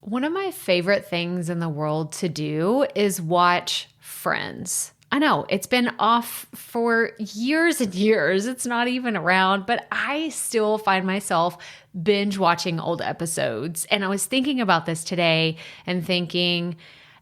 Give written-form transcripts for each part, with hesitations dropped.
One of my favorite things in the world to do is watch Friends. I know it's been off for years and years. It's not even around, but I still find myself binge watching old episodes. And I was thinking about this today and thinking,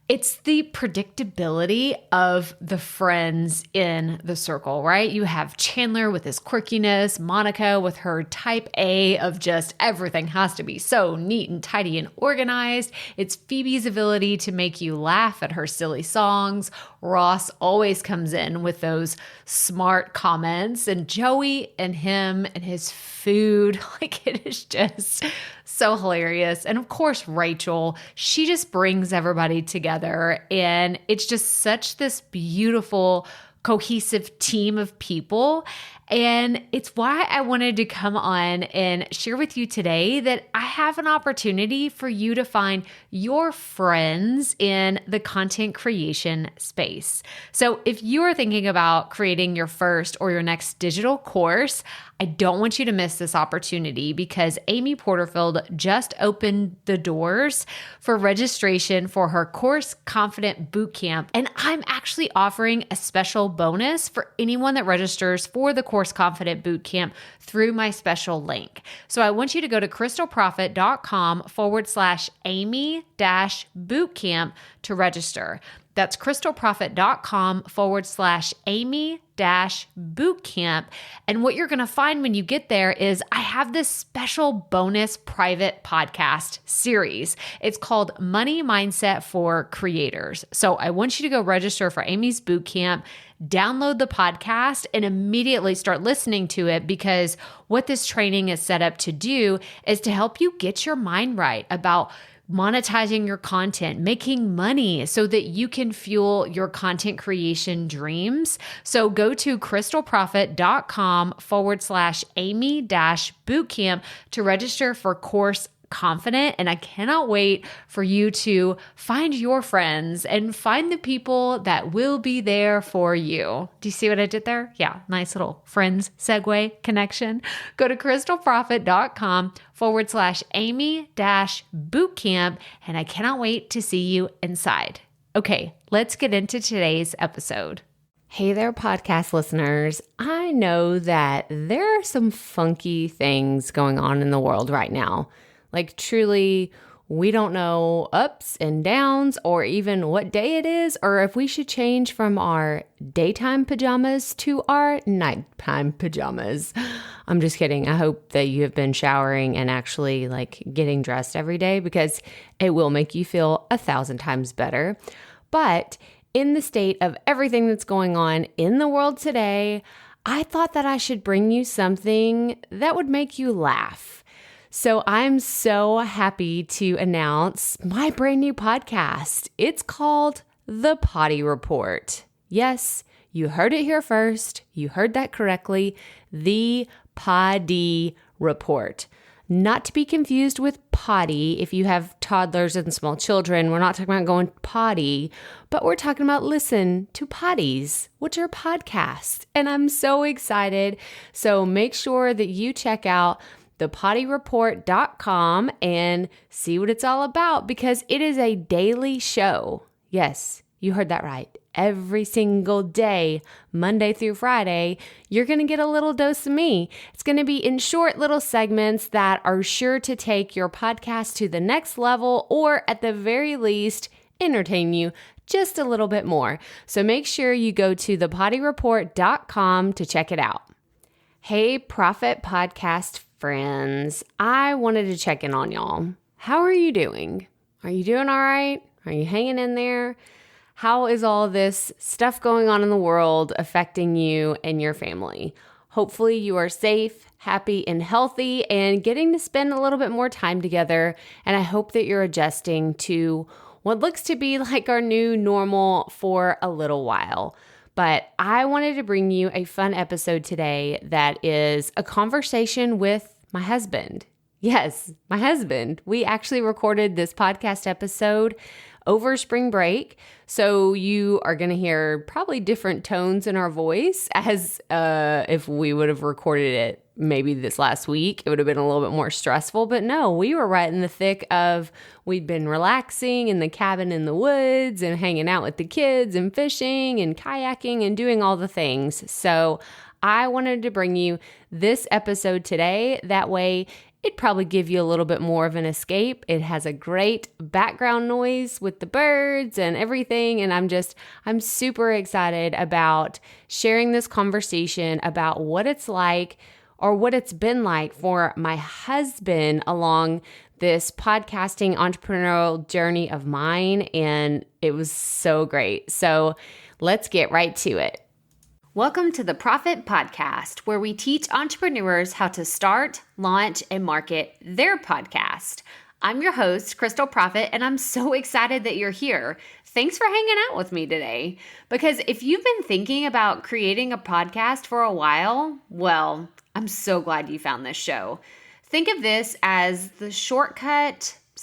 it's the predictability of the friends in the circle, right? You have Chandler with his quirkiness, Monica with her type A of just everything has to be so neat and tidy and organized. It's Phoebe's ability to make you laugh at her silly songs. Ross always comes in with those smart comments, and Joey and him and his food, like it is just so hilarious. And of course, Rachel, she just brings everybody together, and it's just such this beautiful, cohesive team of people. And it's why I wanted to come on and share with you today that I have an opportunity for you to find your friends in the content creation space. So if you are thinking about creating your first or your next digital course, I don't want you to miss this opportunity because Amy Porterfield just opened the doors for registration for her Course Confident Bootcamp. And I'm actually offering a special bonus for anyone that registers for the Course Confident Bootcamp through my special link. So I want you to go to crystalprofit.com/Amy-bootcamp to register. That's crystalprofit.com/Amy-bootcamp. And what you're going to find when you get there is I have this special bonus private podcast series. It's called Money Mindset for Creators. So I want you to go register for Amy's bootcamp, download the podcast, and immediately start listening to it, because what this training is set up to do is to help you get your mind right about monetizing your content, making money so that you can fuel your content creation dreams. So go to crystalprofit.com/Amy-bootcamp to register for Course Confident. And I cannot wait for you to find your friends and find the people that will be there for you. Do you see what I did there? Yeah, nice little friends segue connection. Go to crystalprofit.com/Amy-bootcamp. And I cannot wait to see you inside. Okay, let's get into today's episode. Hey there, podcast listeners. I know that there are some funky things going on in the world right now. Like truly, we don't know ups and downs or even what day it is, or if we should change from our daytime pajamas to our nighttime pajamas. I'm just kidding. I hope that you have been showering and actually like getting dressed every day, because it will make you feel 1,000 times better. But in the state of everything that's going on in the world today, I thought that I should bring you something that would make you laugh. So I'm so happy to announce my brand new podcast. It's called The Potty Report. Yes, you heard it here first. You heard that correctly. The Potty Report. Not to be confused with potty. If you have toddlers and small children, we're not talking about going potty, but we're talking about listen to potties, which are podcasts. And I'm so excited. So make sure that you check out thepottyreport.com and see what it's all about, because it is a daily show. Yes, you heard that right. Every single day, Monday through Friday, you're going to get a little dose of me. It's going to be in short little segments that are sure to take your podcast to the next level, or at the very least, entertain you just a little bit more. So make sure you go to thepottyreport.com to check it out. Hey, Profit Podcast friends, I wanted to check in on y'all. How are you doing? Are you doing all right? Are you hanging in there? How is all this stuff going on in the world affecting you and your family? Hopefully you are safe, happy, and healthy, and getting to spend a little bit more time together. And I hope that you're adjusting to what looks to be like our new normal for a little while. But I wanted to bring you a fun episode today that is a conversation with my husband. Yes, my husband. We actually recorded this podcast episode over spring break. So you are going to hear probably different tones in our voice as if we would have recorded it maybe this last week, it would have been a little bit more stressful. But no, we were right in the thick of, we'd been relaxing in the cabin in the woods and hanging out with the kids and fishing and kayaking and doing all the things. So I wanted to bring you this episode today. That way, it'd probably give you a little bit more of an escape. It has a great background noise with the birds and everything. And I'm super excited about sharing this conversation about what it's like or what it's been like for my husband along this podcasting entrepreneurial journey of mine. And it was so great. So let's get right to it. Welcome to the Profit Podcast, where we teach entrepreneurs how to start, launch, and market their podcast. I'm your host, Crystal Profit, and I'm so excited that you're here. Thanks for hanging out with me today. Because if you've been thinking about creating a podcast for a while, well, I'm so glad you found this show. Think of this as the shortcut /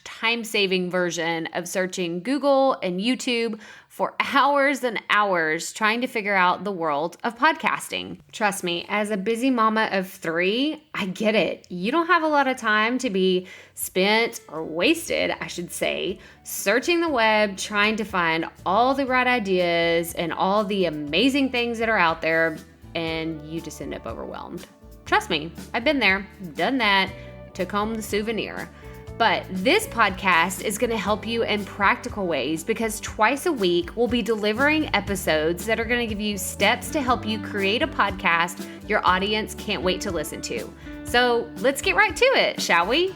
time-saving version of searching Google and YouTube for hours and hours trying to figure out the world of podcasting. Trust me, as a busy mama of 3, I get it. You don't have a lot of time to be spent or wasted, I should say, searching the web, trying to find all the right ideas and all the amazing things that are out there, and you just end up overwhelmed. Trust me, I've been there, done that, took home the souvenir. But this podcast is going to help you in practical ways because twice a week we'll be delivering episodes that are going to give you steps to help you create a podcast your audience can't wait to listen to. So let's get right to it, shall we?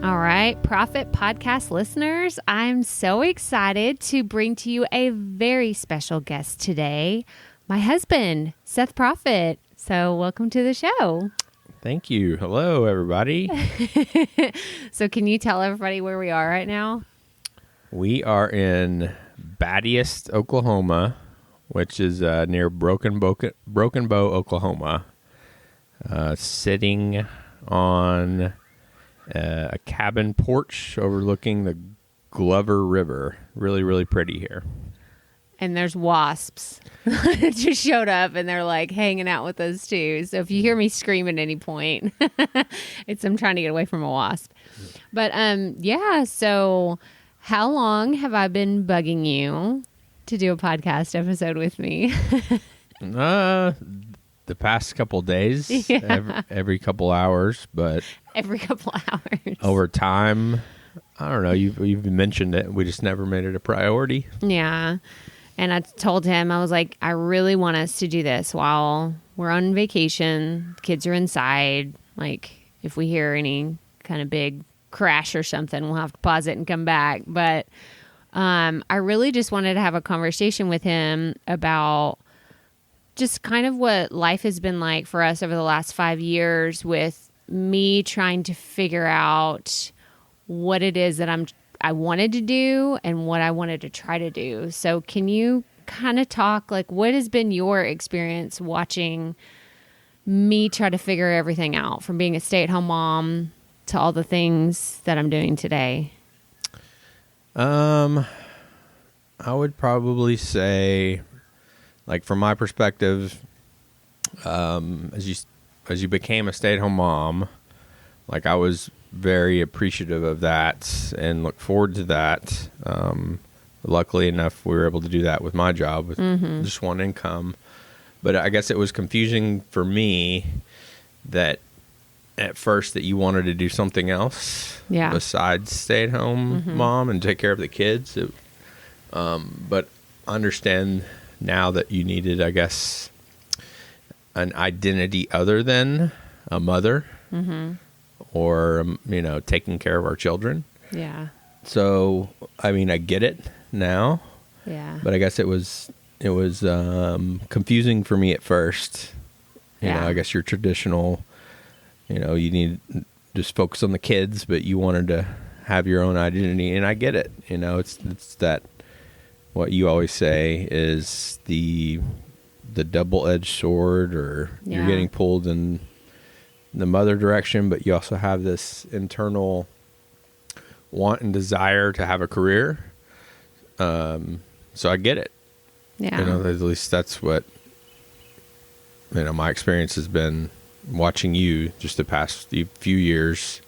All right, Profit Podcast listeners, I'm so excited to bring to you a very special guest today, my husband, Seth Profit. So welcome to the show. Thank you. Hello, everybody. So can you tell everybody where we are right now? We are in Battiest, Oklahoma, which is near Broken Bow, Oklahoma, sitting on a cabin porch overlooking the Glover River. Really, really pretty here. And there's wasps that just showed up and they're like hanging out with us too. So if you hear me scream at any point, I'm trying to get away from a wasp. But yeah, so how long have I been bugging you to do a podcast episode with me? The past couple days, yeah. every couple hours, but every couple hours. Over time, I don't know, you've mentioned it. We just never made it a priority. Yeah. And I told him, I was like, I really want us to do this while we're on vacation. Kids are inside. Like, if we hear any kind of big crash or something, we'll have to pause it and come back. But I really just wanted to have a conversation with him about just kind of what life has been like for us over the last 5 years with me trying to figure out what it is that I wanted to do and what I wanted to try to do. So can you kind of talk, like, what has been your experience watching me try to figure everything out from being a stay-at-home mom to all the things that I'm doing today? I would probably say, like, from my perspective, as you became a stay-at-home mom, like, I was very appreciative of that and look forward to that. Luckily enough, we were able to do that with my job with just one income. But I guess it was confusing for me that at first that you wanted to do something else besides stay at home mom and take care of the kids. But understand now that you needed, I guess, an identity other than a mother. Or, taking care of our children. Yeah. So, I mean, I get it now. Yeah. But I guess it was confusing for me at first. You know, I guess your traditional, you need just focus on the kids, but you wanted to have your own identity. And I get it. It's that, what you always say is the double-edged sword, or you're getting pulled in the mother direction, but you also have this internal want and desire to have a career. So I get it. Yeah. At least that's what my experience has been watching you just the past few years,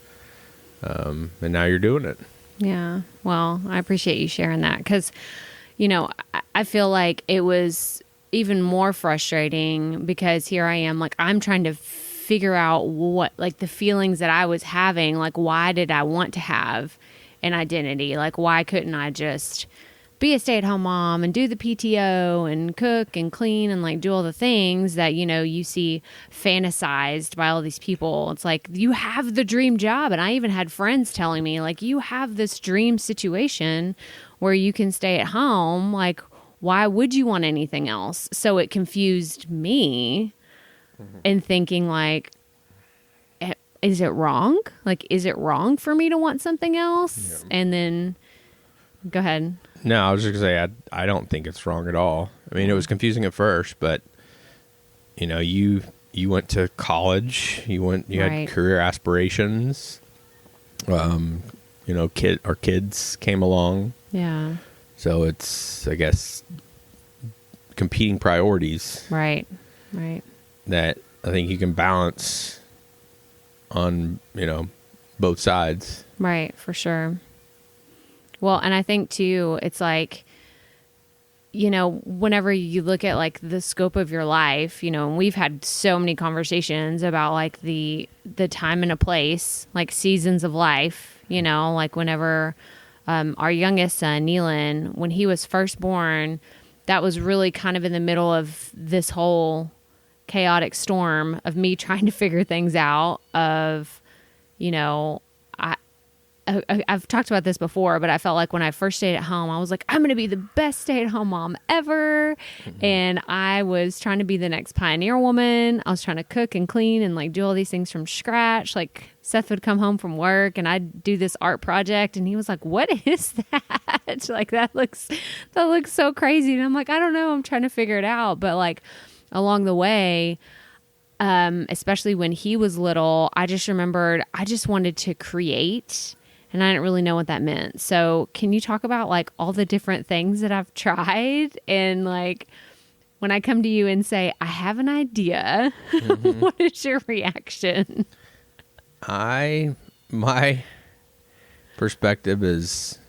and now you're doing it. Yeah. Well, I appreciate you sharing that because, I feel like it was even more frustrating because here I am, like, I'm trying to figure out what, like, the feelings that I was having, like, why did I want to have an identity? Like, why couldn't I just be a stay-at-home mom and do the PTO and cook and clean and like do all the things that, you see fantasized by all these people. It's like, you have the dream job. And I even had friends telling me, like, you have this dream situation where you can stay at home. Like, why would you want anything else? So it confused me in thinking, like, is it wrong? Like, is it wrong for me to want something else? Yeah. And then go ahead. No, I was just going to say, I don't think it's wrong at all. I mean, it was confusing at first, but, you went to college, you had career aspirations, our kids came along. Yeah. So it's, I guess, competing priorities. Right. That I think you can balance on, both sides. Right, for sure. Well, and I think too, it's like, whenever you look at like the scope of your life, and we've had so many conversations about like the time and a place, like seasons of life, like whenever our youngest son, Neelan, when he was first born, that was really kind of in the middle of this whole chaotic storm of me trying to figure things out of, I've talked about this before, but I felt like when I first stayed at home, I was like, I'm going to be the best stay-at-home mom ever. Mm-hmm. And I was trying to be the next pioneer woman. I was trying to cook and clean and like do all these things from scratch. Like Seth would come home from work and I'd do this art project and he was like, what is that? Like that looks so crazy. And I'm like, I don't know. I'm trying to figure it out. But like along the way, especially when he was little, I just remembered I just wanted to create. And I didn't really know what that meant. So can you talk about like all the different things that I've tried? And like when I come to you and say, I have an idea, mm-hmm. What is your reaction? My perspective is,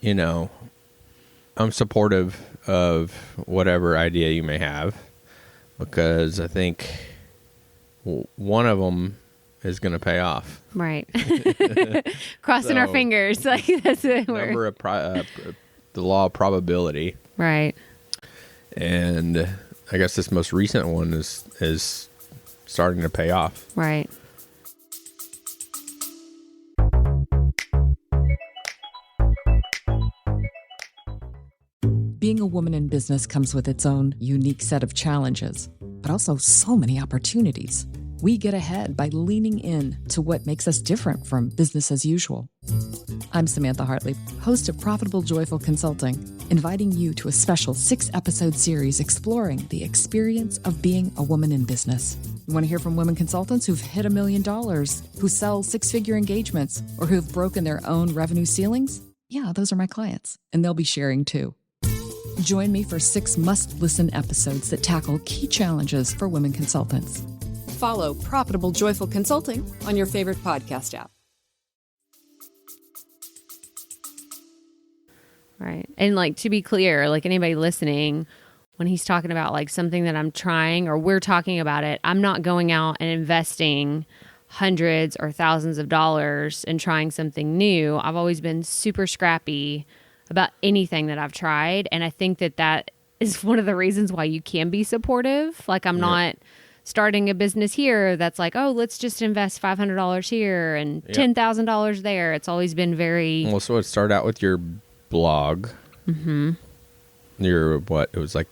I'm supportive of whatever idea you may have because I think one of them is going to pay off. Right. Crossing our fingers. Like that's it. The law of probability. Right. And I guess this most recent one is starting to pay off. Right. Being a woman in business comes with its own unique set of challenges, but also so many opportunities. We get ahead by leaning in to what makes us different from business as usual. I'm Samantha Hartley, host of Profitable Joyful Consulting, inviting you to a special 6-episode series exploring the experience of being a woman in business. You want to hear from women consultants who've hit $1 million, who sell 6-figure engagements, or who've broken their own revenue ceilings? Yeah, those are my clients, and they'll be sharing too. Join me for 6 must-listen episodes that tackle key challenges for women consultants. Follow Profitable Joyful Consulting on your favorite podcast app. Right. And like, to be clear, like anybody listening, when he's talking about like something that I'm trying or we're talking about it, I'm not going out and investing hundreds or thousands of dollars and trying something new. I've always been super scrappy about anything that I've tried. And I think that is one of the reasons why you can be supportive. Like I'm not starting a business here that's like, oh, let's just invest $500 here and $10,000 there. It's always been very... Well, so it started out with your blog. Mm-hmm. Your, what? It was like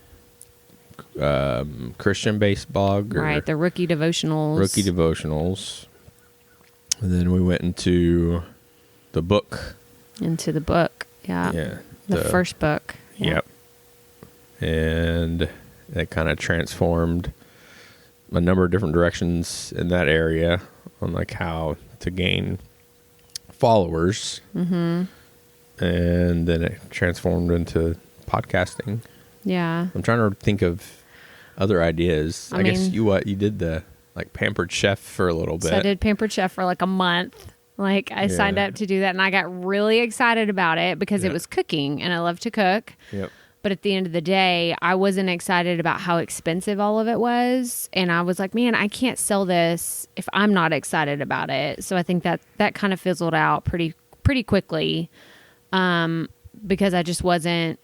Christian-based blog? Right, the Rookie Devotionals. And then we went into the book. Yeah. The first book. Yeah. Yep. And that kind of transformed a number of different directions in that area on like how to gain followers. Mm-hmm. And then it transformed into podcasting. Yeah. I'm trying to think of other ideas. I guess you did the like Pampered Chef for a little bit. So I did Pampered Chef for like a month. Like I signed up to do that, and I got really excited about it because it was cooking, and I love to cook. Yep. But at the end of the day, I wasn't excited about how expensive all of it was. And I was like, man, I can't sell this if I'm not excited about it. So I think that kind of fizzled out pretty quickly because I just wasn't.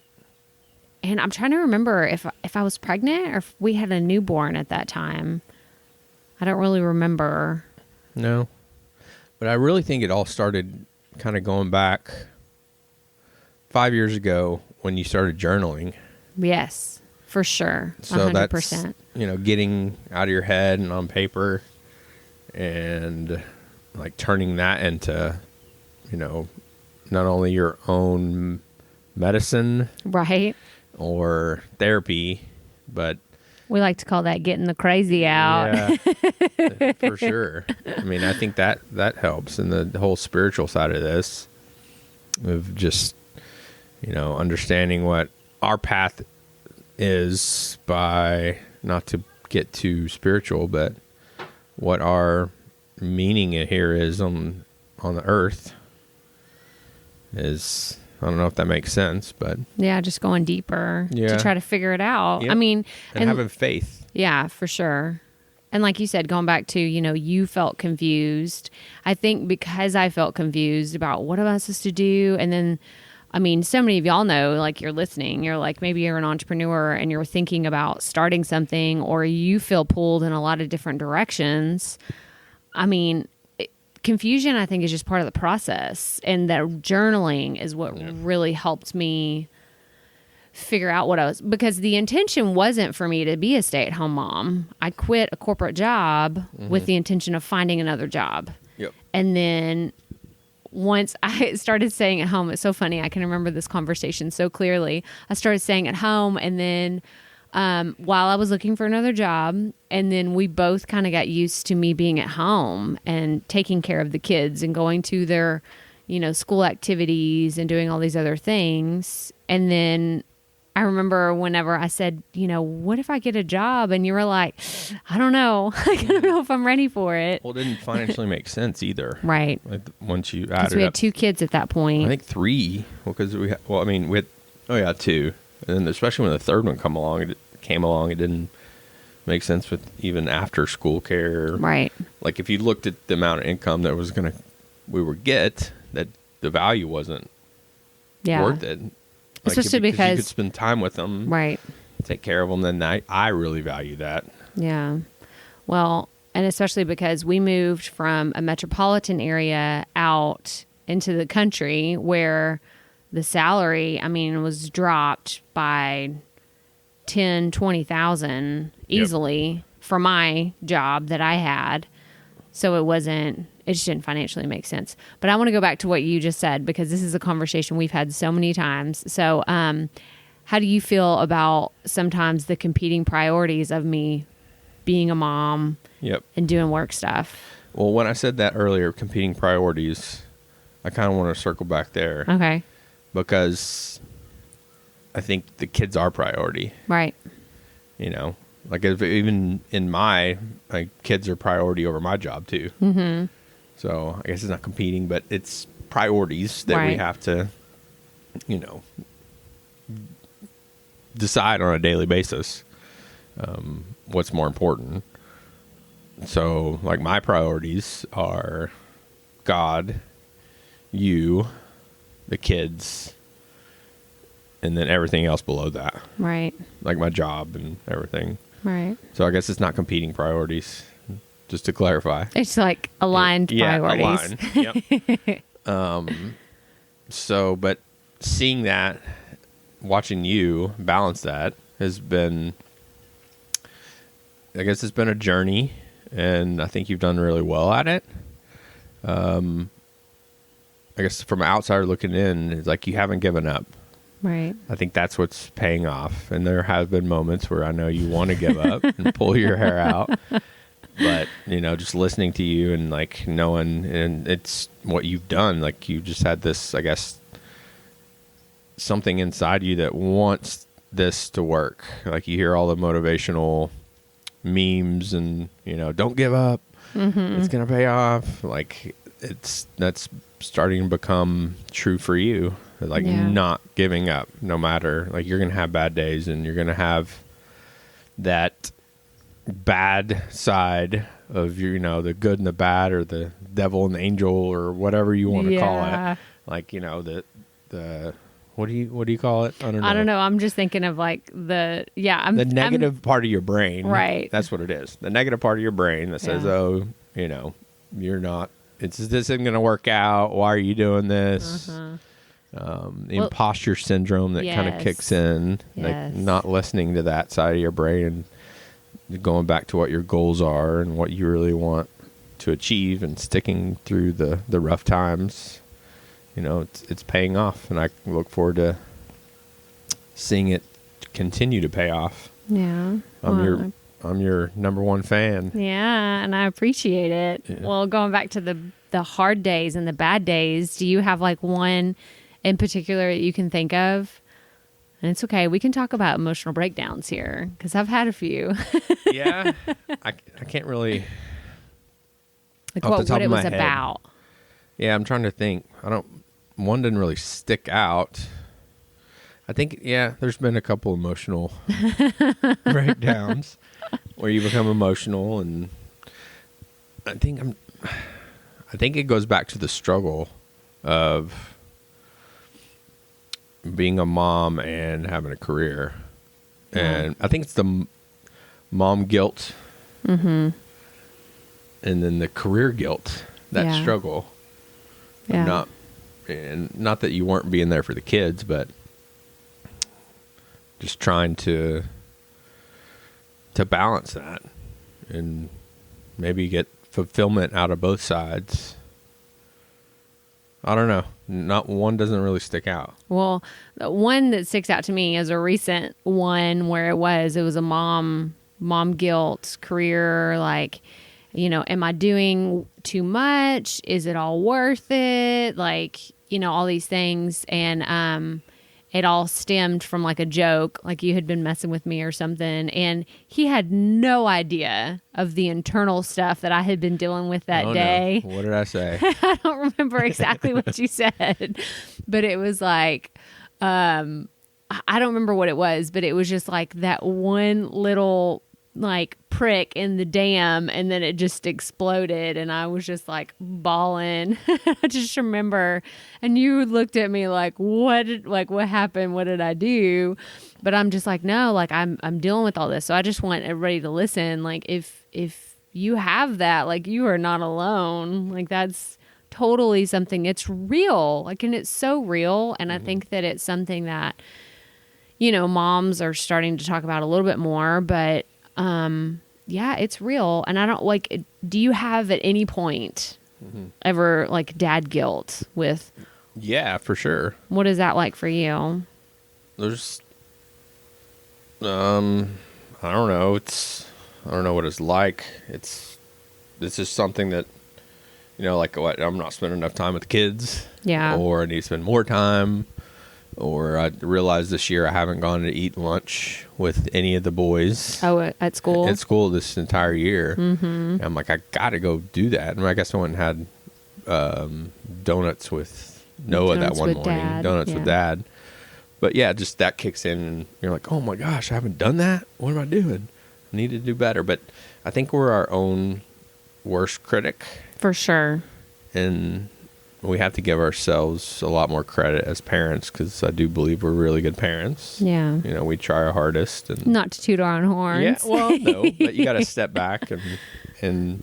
And I'm trying to remember if I was pregnant or if we had a newborn at that time. I don't really remember. No. But I really think it all started kind of going back 5 years ago when you started journaling. Yes, for sure. So 100%. That's, getting out of your head and on paper and like turning that into, not only your own medicine. Right. Or therapy, but we like to call that getting the crazy out. Yeah, for sure. I mean, I think that helps in the whole spiritual side of this of just, understanding what our path is by not to get too spiritual, but what our meaning here is on the earth is. I don't know if that makes sense, but yeah, just going deeper to try to figure it out. Yep. I mean, and having faith. Yeah, for sure. And like you said, going back to, you felt confused. I think because I felt confused about what am I supposed to do? And then, I mean, so many of y'all know, like you're listening, you're like, maybe you're an entrepreneur and you're thinking about starting something, or you feel pulled in a lot of different directions. I mean, confusion, I think, is just part of the process. And that journaling is what really helped me figure out what I was, because the intention wasn't for me to be a stay-at-home mom. I quit a corporate job with the intention of finding another job. Yep. And then once I started staying at home, it's so funny. I can remember this conversation so clearly. I started staying at home, and then while I was looking for another job, and then we both kind of got used to me being at home and taking care of the kids and going to their, school activities and doing all these other things. And then I remember whenever I said, what if I get a job? And you were like, I don't know. I don't know if I'm ready for it. Well, it didn't financially make sense either. Right. Like once you added Because we had 2 kids at that point. I think 3. Well, because we had 2. And then especially when the third one came along, it didn't make sense with even after school care. Right. Like if you looked at the amount of income that we would get, that the value wasn't worth it. Like especially because you could spend time with them. Right. Take care of them. Then I really value that. Yeah. Well, and especially because we moved from a metropolitan area out into the country where the salary, was dropped by 10, 20,000 easily for my job that I had. So it just didn't financially make sense. But I want to go back to what you just said, because this is a conversation we've had so many times. So, how do you feel about sometimes the competing priorities of me being a mom and doing work stuff? Well, when I said that earlier, competing priorities, I kind of want to circle back there. Okay. Because I think the kids are priority. Right. Like even in my kids are priority over my job too. Mm-hmm. So I guess it's not competing, but it's priorities that we have to, decide on a daily basis. What's more important. So like my priorities are God, you, the kids, and then everything else below that. Right. Like my job and everything. Right. So I guess it's not competing priorities, just to clarify. It's like aligned priorities. Aligned. Yep. So, but seeing that, watching you balance that has been, I guess it's been a journey, and I think you've done really well at it. I guess from an outsider looking in, it's like you haven't given up. Right. I think that's what's paying off. And there have been moments where I know you want to give up and pull your hair out. But, just listening to you and like knowing, and it's what you've done. Like you just had this, I guess, something inside you that wants this to work. Like you hear all the motivational memes and, don't give up. It's going to pay off. Like that's starting to become true for you. Like not giving up no matter, like you're going to have bad days and you're going to have that bad side of your, the good and the bad, or the devil and the angel, or whatever you want to call it. Like, the what do you call it? I don't know. I'm just thinking of like the negative part of your brain. Right. That's what it is. The negative part of your brain that says, oh, you're not, this isn't going to work out. Why are you doing this? The imposter syndrome that kind of kicks in, like not listening to that side of your brain and going back to what your goals are and what you really want to achieve, and sticking through the rough times. It's paying off, and I look forward to seeing it continue to pay off. Yeah. I'm your number one fan. Yeah, and I appreciate it. Yeah. Well, going back to the hard days and the bad days, do you have like one in particular that you can think of? And it's okay. We can talk about emotional breakdowns here, because I've had a few. Yeah. I can't really. Like what it was about. Yeah, I'm trying to think. One didn't really stick out. I think, there's been a couple emotional breakdowns where you become emotional, and I think it goes back to the struggle of being a mom and having a career. And I think it's the mom guilt, and then the career guilt, that struggle. Yeah. Not that you weren't being there for the kids, but just trying to balance that and maybe get fulfillment out of both sides. I don't know. Not one doesn't really stick out. Well, the one that sticks out to me is a recent one where it was a mom guilt, career, like, am I doing too much? Is it all worth it? Like, all these things. And it all stemmed from like a joke, like you had been messing with me or something. And he had no idea of the internal stuff that I had been dealing with that day. No. What did I say? I don't remember exactly what you said, but it was like, I don't remember what it was, but it was just like that one little like prick in the dam, and then it just exploded, and I was just like bawling. I just remember, and you looked at me like, what happened? What did I do? But I'm just like, no, like I'm dealing with all this. So I just want everybody to listen. Like if you have that, like you are not alone. Like that's totally something. It's real. Like, and it's so real. And I think that it's something that, moms are starting to talk about a little bit more, but it's real. And I don't like, do you have at any point ever like dad guilt with? Yeah, for sure. What is that like for you? There's, I don't know. I don't know what it's like. This is something that, like what, I'm not spending enough time with the kids. Yeah. Or I need to spend more time. Or I realized this year I haven't gone to eat lunch with any of the boys. Oh, at school? At school this entire year. Mm-hmm. And I'm like, I got to go do that. And I guess I went and had donuts with Noah that one morning. Dad. Donuts with Dad. But yeah, just that kicks in and you're like, oh my gosh, I haven't done that? What am I doing? I need to do better. But I think we're our own worst critic. For sure. And we have to give ourselves a lot more credit as parents, because I do believe we're really good parents. Yeah. We try our hardest. And not to toot our own horns. Yeah, well, no, but you got to step back and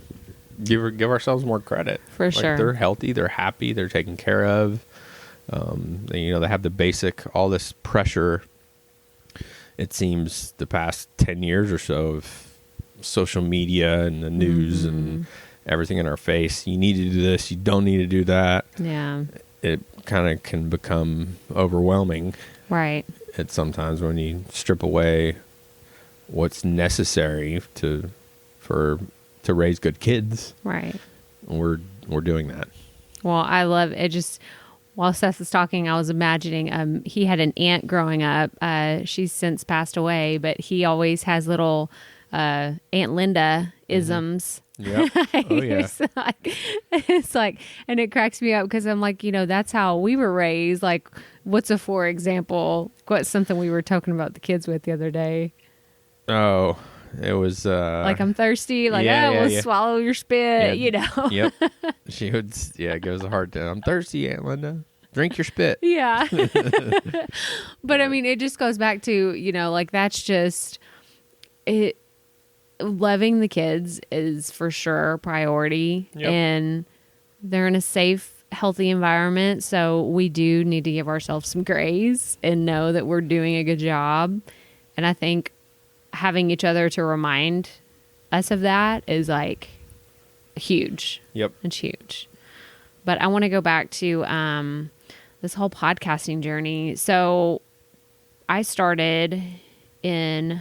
give ourselves more credit. For sure. They're healthy, they're happy, they're taken care of. They have the basic, all this pressure, it seems, the past 10 years or so of social media and the news and everything in our face. You need to do this. You don't need to do that. Yeah. It kind of can become overwhelming. Right. It's sometimes when you strip away what's necessary to raise good kids. Right. We're doing that. Well, I love it. Just while Seth was talking, I was imagining he had an aunt growing up. She's since passed away, but he always has little Aunt Linda isms. Yep. Oh, yeah. It's like, and it cracks me up because I'm like, that's how we were raised. Like, what's a for example? What's something we were talking about the kids with the other day? Oh, it was like, I'm thirsty. Like, swallow your spit. Yep. She would. Yeah, give us a hard time. I'm thirsty, Aunt Linda. Drink your spit. Yeah. But I mean, it just goes back to like that's just it. Loving the kids is for sure a priority, and they're in a safe, healthy environment. So we do need to give ourselves some grace and know that we're doing a good job. And I think having each other to remind us of that is like huge. Yep. It's huge. But I want to go back to this whole podcasting journey. So I started in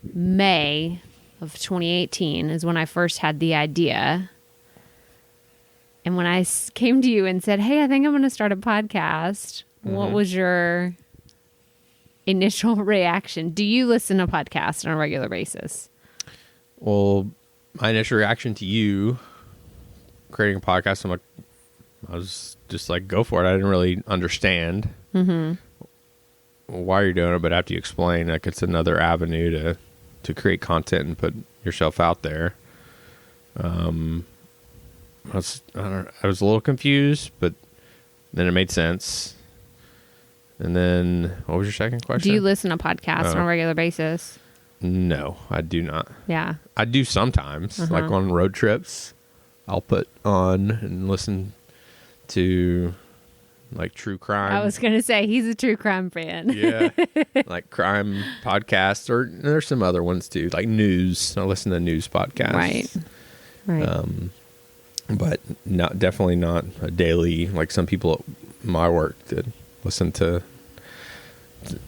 May of 2018 is when I first had the idea. And when I came to you and said, hey, I think I'm going to start a podcast, what was your initial reaction? Do you listen to podcasts on a regular basis? Well, my initial reaction to you creating a podcast, I was just like, go for it. I didn't really understand why you're doing it, but after you explain, like, it's another avenue to create content and put yourself out there. I was a little confused, but then it made sense. And then what was your second question? Do you listen to podcasts on a regular basis? No, I do not. Yeah. I do sometimes, like on road trips. I'll put on and listen to like true crime. I was going to say he's a true crime fan. Yeah. Like crime podcasts, or there's some other ones too, like news. I listen to news podcasts. Right. But definitely not a daily, like some people at my work that listen to,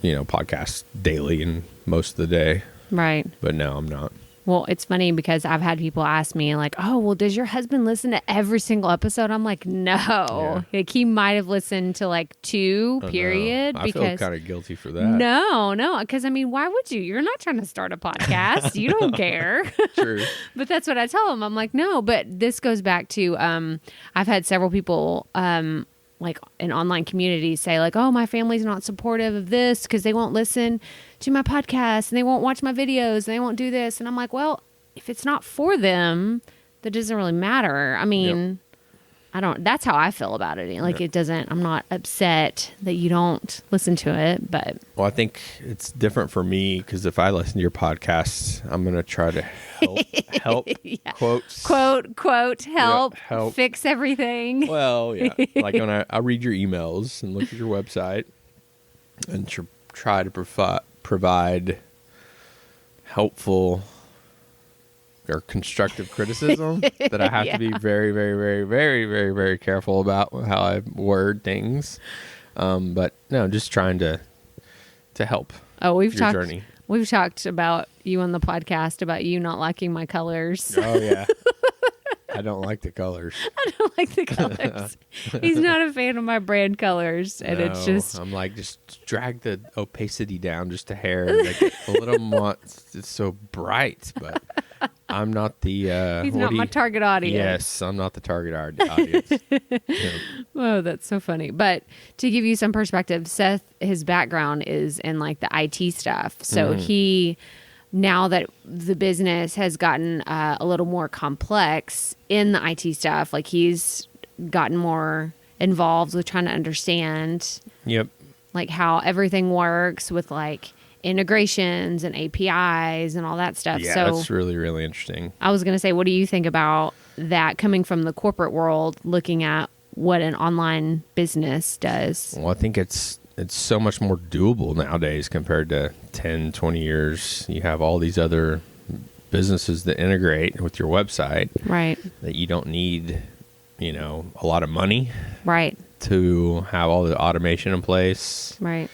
podcasts daily and most of the day. Right. But no, I'm not. Well, it's funny because I've had people ask me like, oh, well, does your husband listen to every single episode? I'm like, no. Yeah. Like, he might have listened to like 2, period. No. I because feel kind of guilty for that. No. Because, I mean, why would you? You're not trying to start a podcast. You don't care. True. But that's what I tell them. I'm like, no. But this goes back to I've had several people like in online communities say like, oh, my family's not supportive of this because they won't listen to my podcast and they won't watch my videos and they won't do this. And I'm like, well, if it's not for them, that doesn't really matter. I mean, that's how I feel about it. Like it doesn't, I'm not upset that you don't listen to it, but. Well, I think it's different for me because if I listen to your podcast, I'm going to try to help yeah. quotes. Quote, help, help. Fix everything. Well, yeah. Like when I read your emails and look at your website and try to provide helpful or constructive criticism that I have to be very, very, very, very, very, very careful about how I word things. But no, just trying to help. Oh, we've talked about you on the podcast about you not liking my colors. Oh yeah. I don't like the colors. I don't like the colors. He's not a fan of my brand colors, and it's just. I'm like, just drag the opacity down just a hair and make it a little more. It's so bright, but I'm not the. He's not my target audience. Yes, I'm not the target audience. Yeah. Oh, that's so funny. But to give you some perspective, Seth, his background is in like the IT stuff, so he. Now that the business has gotten a little more complex in the IT stuff, like he's gotten more involved with trying to understand like how everything works with like integrations and APIs and all that stuff. Yeah, so that's really, really interesting. I was going to say, what do you think about that coming from the corporate world, looking at what an online business does? Well, I think it's so much more doable nowadays compared to 10, 20 years. You have all these other businesses that integrate with your website. Right. That you don't need, a lot of money. Right. To have all the automation in place. Right.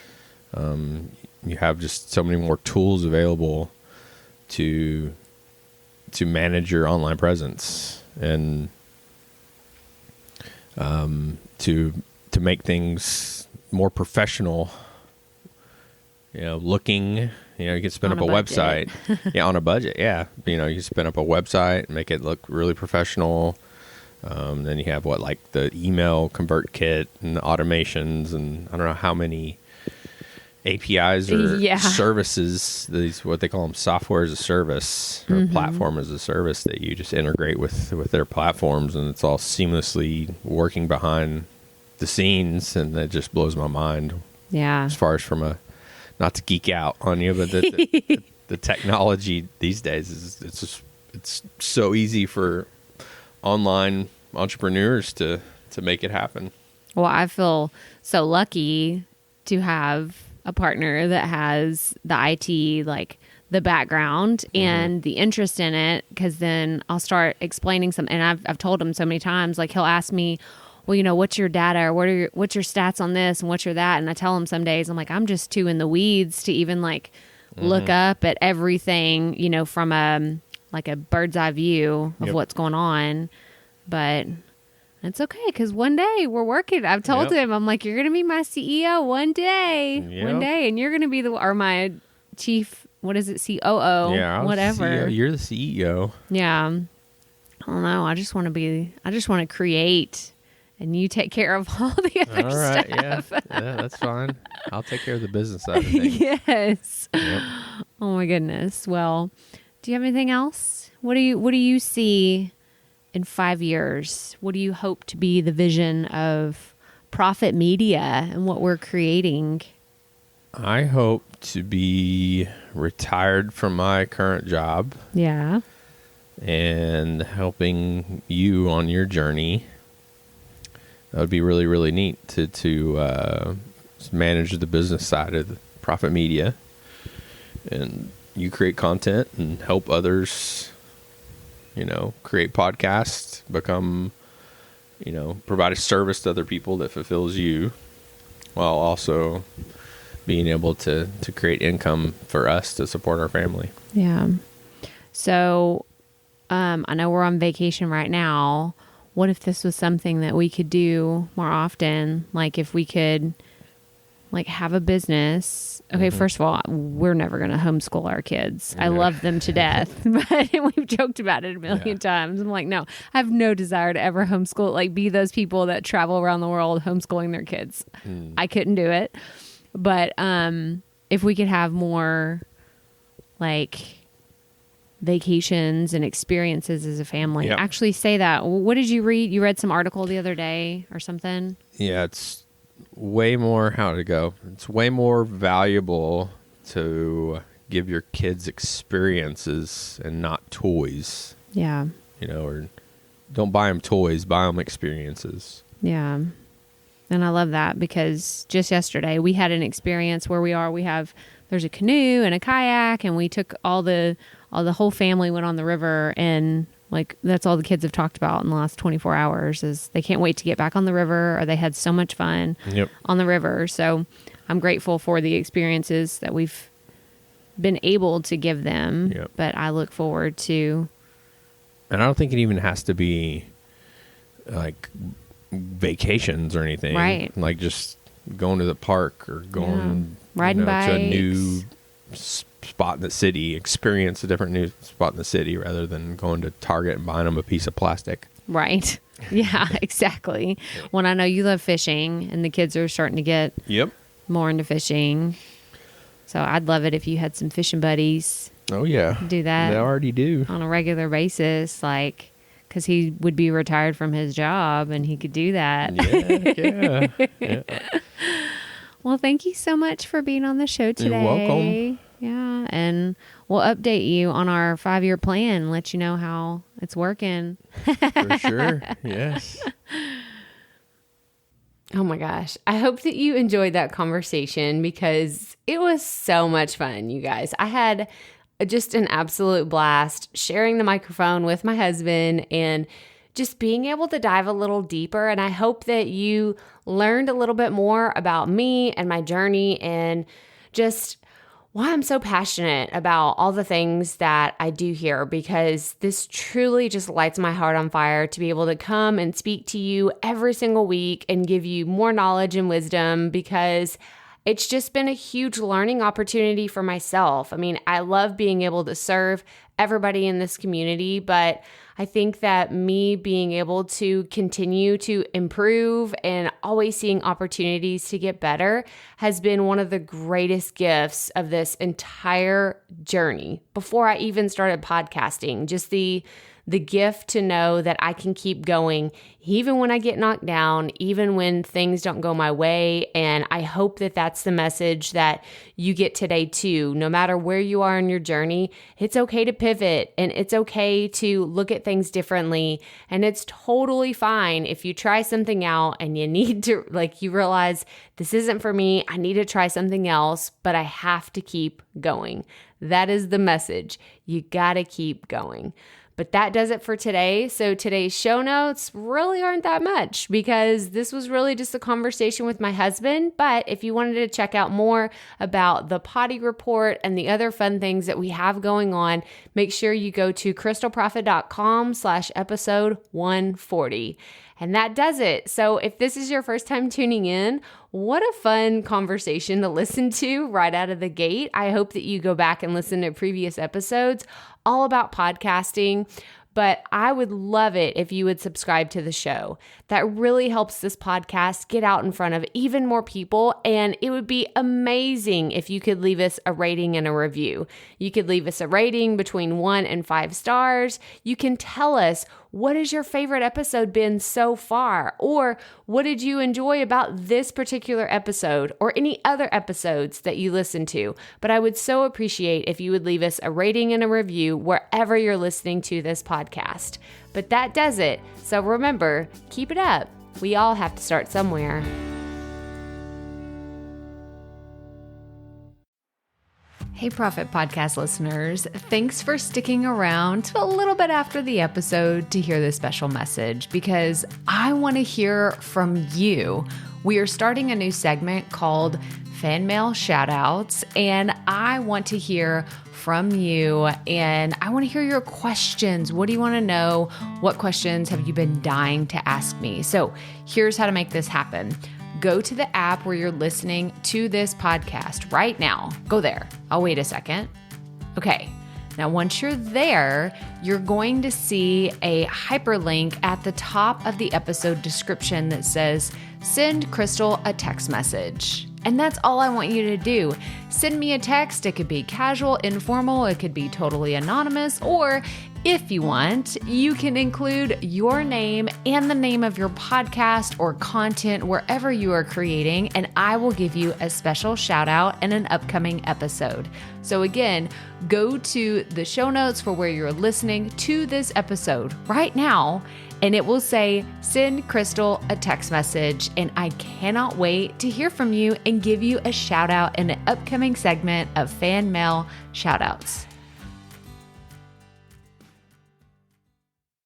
You have just so many more tools available to manage your online presence and to to make things more professional, looking, you can spin up a website. Yeah, on a budget. Yeah. You can spin up a website and make it look really professional. Then you have the email convert kit and the automations, and I don't know how many APIs or services, these what they call them, software as a service or platform as a service, that you just integrate with their platforms, and it's all seamlessly working behind the scenes, and that just blows my mind. Yeah. As far as not to geek out on you, but the technology these days it's so easy for online entrepreneurs to make it happen. Well, I feel so lucky to have a partner that has the IT, the background and the interest in it, because then I'll start explaining something. And I've told him so many times, he'll ask me, well, what's your data, or what's your stats on this and what's your that? And I tell him some days, I'm I'm just too in the weeds to even look up at everything, from a bird's eye view of what's going on. But it's okay, because one day we're working. I've told him, I'm you're going to be my CEO one day, and you're going to be my chief, what is it, COO, whatever. CEO. You're the CEO. Yeah. I don't know. I just want to create, and you take care of all the other stuff. Yeah, that's fine. I'll take care of the business side of things. Yes. Yep. Oh my goodness. Well, do you have anything else? What do you see in 5 years? What do you hope to be the vision of Profit Media and what we're creating? I hope to be retired from my current job. Yeah. And helping you on your journey. That would be really, really neat to manage the business side of the Profit Media. And you create content and help others, create podcasts, become, provide a service to other people that fulfills you, while also being able to create income for us to support our family. Yeah. So, I know we're on vacation right now. What if this was something that we could do more often? If we could have a business. Okay, first of all, we're never going to homeschool our kids. I love them to death, but we've joked about it a million times. I'm no, I have no desire to ever homeschool, be those people that travel around the world homeschooling their kids. I couldn't do it. But if we could have more vacations and experiences as a family. Yep. Actually say that. What did you read? You read some article the other day or something? Yeah, it's way more, it's way more valuable to give your kids experiences and not toys. Yeah. Or don't buy them toys, buy them experiences. Yeah. And I love that, because just yesterday we had an experience where there's a canoe and a kayak, and we took the whole family went on the river, and that's all the kids have talked about in the last 24 hours is they can't wait to get back on the river, or they had so much fun on the river. So I'm grateful for the experiences that we've been able to give them, but I look forward to. And I don't think it even has to be vacations or anything. Right. Just going to the park or going riding bikes to a new spot in the city, experience a different new spot in the city rather than going to Target and buying them a piece of plastic. Right. Yeah, exactly. When I know you love fishing, and the kids are starting to get more into fishing. So I'd love it if you had some fishing buddies. Oh, yeah. Do that. They already do. On a regular basis, because he would be retired from his job and he could do that. Yeah. Well, thank you so much for being on the show today. You're welcome. Yeah, and we'll update you on our 5-year plan and let you know how it's working. For sure. Yes. Oh my gosh. I hope that you enjoyed that conversation, because it was so much fun, you guys. I had just an absolute blast sharing the microphone with my husband and just being able to dive a little deeper. And I hope that you learned a little bit more about me and my journey, and just why I'm so passionate about all the things that I do here, because this truly just lights my heart on fire to be able to come and speak to you every single week and give you more knowledge and wisdom, because it's just been a huge learning opportunity for myself. I mean, I love being able to serve everybody in this community, but I think that me being able to continue to improve and always seeing opportunities to get better has been one of the greatest gifts of this entire journey. Before I even started podcasting, just the gift to know that I can keep going even when I get knocked down, even when things don't go my way. And I hope that that's the message that you get today too. No matter where you are in your journey, it's okay to pivot and it's okay to look at things differently. And it's totally fine if you try something out and you need to, you realize this isn't for me. I need to try something else, but I have to keep going. That is the message. You got to keep going. But that does it for today. So today's show notes really aren't that much, because this was really just a conversation with my husband. But if you wanted to check out more about the potty report and the other fun things that we have going on, make sure you go to crystalprofit.com/episode 140. And that does it. So if this is your first time tuning in, what a fun conversation to listen to right out of the gate. I hope that you go back and listen to previous episodes all about podcasting. But I would love it if you would subscribe to the show. That really helps this podcast get out in front of even more people. And it would be amazing if you could leave us a rating and a review. You could leave us a rating between 1 and 5 stars. You can tell us, what has your favorite episode been so far? Or what did you enjoy about this particular episode or any other episodes that you listen to? But I would so appreciate if you would leave us a rating and a review wherever you're listening to this podcast. But that does it. So remember, keep it up. We all have to start somewhere. Hey, Profit Podcast listeners, thanks for sticking around to a little bit after the episode to hear this special message, because I want to hear from you. We are starting a new segment called Fan Mail Shoutouts, and I want to hear from you, and I want to hear your questions. What do you want to know? What questions have you been dying to ask me? So here's how to make this happen. Go to the app where you're listening to this podcast right now. Go there. I'll wait a second. Okay. Now, once you're there, you're going to see a hyperlink at the top of the episode description that says, send Crystal a text message. And that's all I want you to do. Send me a text. It could be casual, informal. It could be totally anonymous. Or if you want, you can include your name and the name of your podcast or content wherever you are creating, and I will give you a special shout out in an upcoming episode. So again, go to the show notes for where you're listening to this episode right now, and it will say, send Crystal a text message. And I cannot wait to hear from you and give you a shout out in an upcoming segment of Fan Mail Shoutouts.